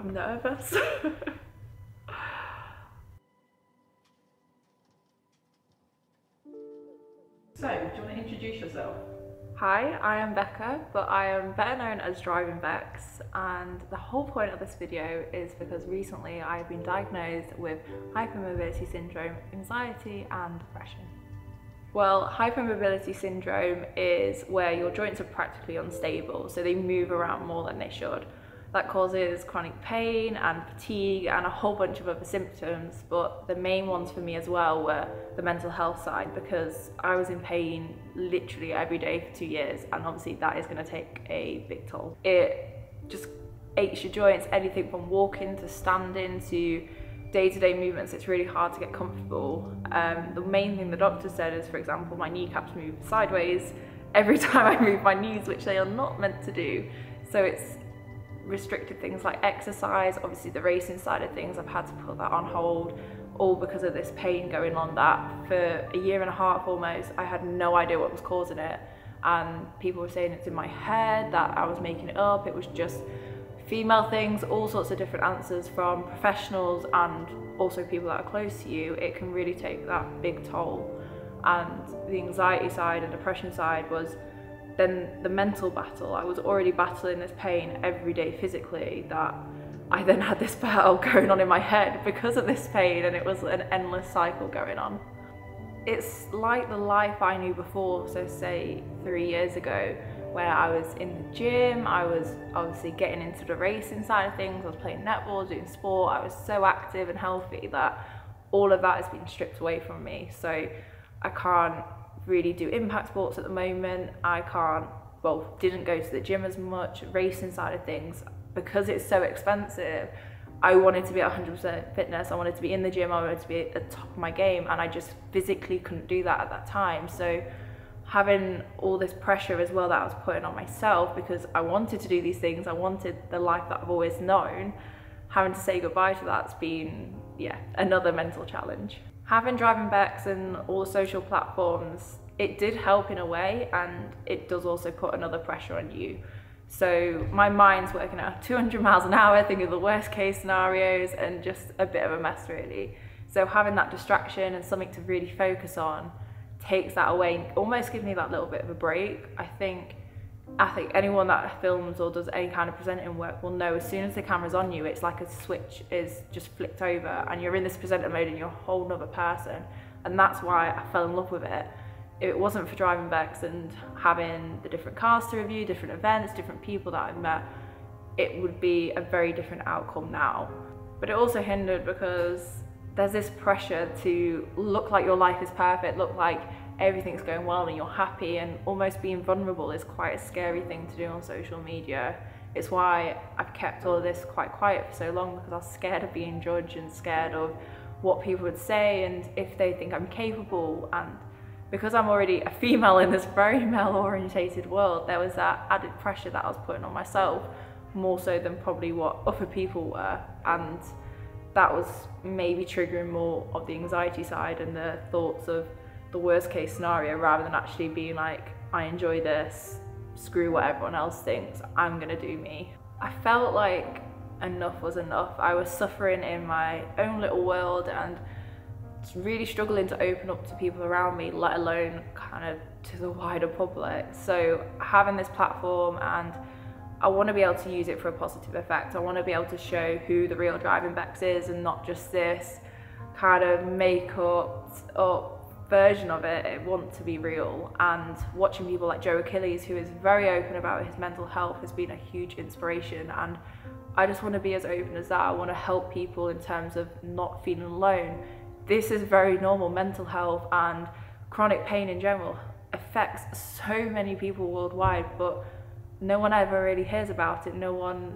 I'm nervous. So, do you want to introduce yourself? Hi, I am Becca, but I am better known as Driving Bex, and the whole point of this video is because recently I've been diagnosed with Hypermobility Syndrome, anxiety and depression. Well, Hypermobility Syndrome is where your joints are practically unstable, so they move around more than they should. That causes chronic pain and fatigue and a whole bunch of other symptoms, but the main ones for me as well were the mental health side, because I was in pain literally every day for 2 years, and obviously that is going to take a big toll. It just aches your joints, anything from walking to standing to day-to-day movements. It's really hard to get comfortable. The main thing the doctor said is, for example, my kneecaps move sideways every time I move my knees, which they are not meant to do. So it's restricted things like exercise. Obviously the racing side of things, I've had to put that on hold, all because of this pain going on that for a year and a half almost. I had no idea what was causing it, and people were saying it's in my head, that I was making it up, it was just female things, all sorts of different answers from professionals and also people that are close to you. It can really take that big toll. And the anxiety side and depression side was then the mental battle. I was already battling this pain every day physically, that I then had this battle going on in my head because of this pain, and it was an endless cycle going on. It's like the life I knew before, so say 3 years ago, where I was in the gym, I was obviously getting into the racing side of things, I was playing netball, doing sport, I was so active and healthy that all of that has been stripped away from me. So I can't really do impact sports at the moment. I didn't go to the gym as much, racing side of things, because it's so expensive. I wanted to be at 100% fitness, I wanted to be in the gym, I wanted to be at the top of my game, and I just physically couldn't do that at that time. So having all this pressure as well that I was putting on myself, because I wanted to do these things, I wanted the life that I've always known, having to say goodbye to that's been, yeah, another mental challenge. Having Driving Bex and all the social platforms, it did help in a way, and it does also put another pressure on you. So my mind's working at 200 miles an hour, thinking of the worst case scenarios, and just a bit of a mess really. So having that distraction and something to really focus on takes that away, almost gives me that little bit of a break. I think anyone that films or does any kind of presenting work will know, as soon as the camera's on you, it's like a switch is just flicked over and you're in this presenter mode and you're a whole nother person. And that's why I fell in love with it. If it wasn't for Driving Bex and having the different cars to review, different events, different people that I've met, it would be a very different outcome now. But it also hindered because there's this pressure to look like your life is perfect, look like everything's going well and you're happy, and almost being vulnerable is quite a scary thing to do on social media. It's why I've kept all of this quite quiet for so long, because I was scared of being judged and scared of what people would say and if they think I'm capable. And because I'm already a female in this very male-orientated world, there was that added pressure that I was putting on myself, more so than probably what other people were. And that was maybe triggering more of the anxiety side and the thoughts of the worst case scenario, rather than actually being like, I enjoy this, screw what everyone else thinks, I'm gonna do me. I felt like enough was enough. I was suffering in my own little world and really struggling to open up to people around me, let alone kind of to the wider public. So having this platform, and I want to be able to use it for a positive effect. I want to be able to show who the real Driving Bex is, and not just this kind of make-up version of it. I want to be real. And watching people like Joe Achilles, who is very open about his mental health, has been a huge inspiration. And I just want to be as open as that. I want to help people in terms of not feeling alone. This is very normal. Mental health and chronic pain in general affects so many people worldwide, but no one ever really hears about it. No one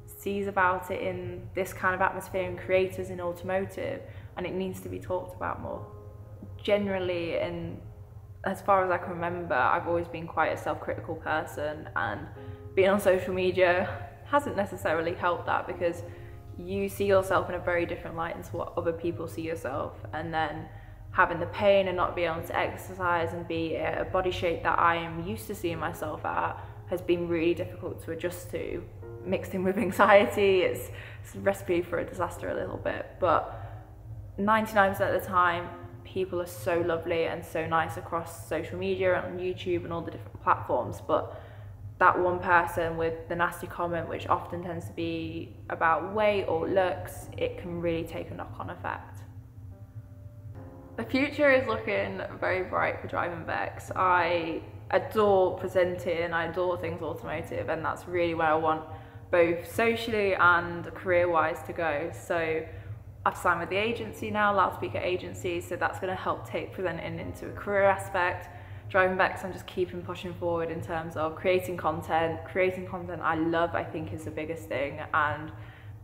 sees about it in this kind of atmosphere, in creators, in automotive, and it needs to be talked about more. Generally, and as far as I can remember, I've always been quite a self-critical person, and being on social media hasn't necessarily helped that, because you see yourself in a very different light into what other people see yourself, and then having the pain and not being able to exercise and be a body shape that I am used to seeing myself at, has been really difficult to adjust to, mixed in with anxiety. It's a recipe for a disaster a little bit, but 99% of the time, people are so lovely and so nice across social media and on YouTube and all the different platforms, but that one person with the nasty comment, which often tends to be about weight or looks, it can really take a knock-on effect. The future is looking very bright for Driving Vex. I adore presenting, I adore things automotive, and that's really where I want both socially and career-wise to go. So I've signed with the agency now, loudspeaker agency, so that's going to help take presenting into a career aspect. Driving Vex, I'm just keeping pushing forward in terms of creating content I love, I think, is the biggest thing, and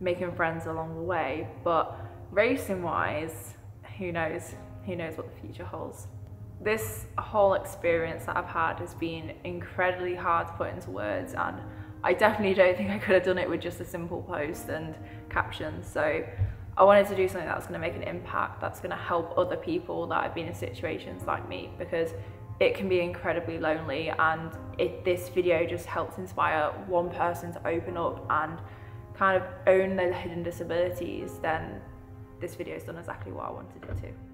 making friends along the way. But racing wise, who knows what the future holds. This whole experience that I've had has been incredibly hard to put into words, and I definitely don't think I could have done it with just a simple post and captions. So I wanted to do something that's going to make an impact, that's going to help other people that have been in situations like me, because it can be incredibly lonely, and if this video just helps inspire one person to open up and kind of own their hidden disabilities, then this video has done exactly what I wanted it to.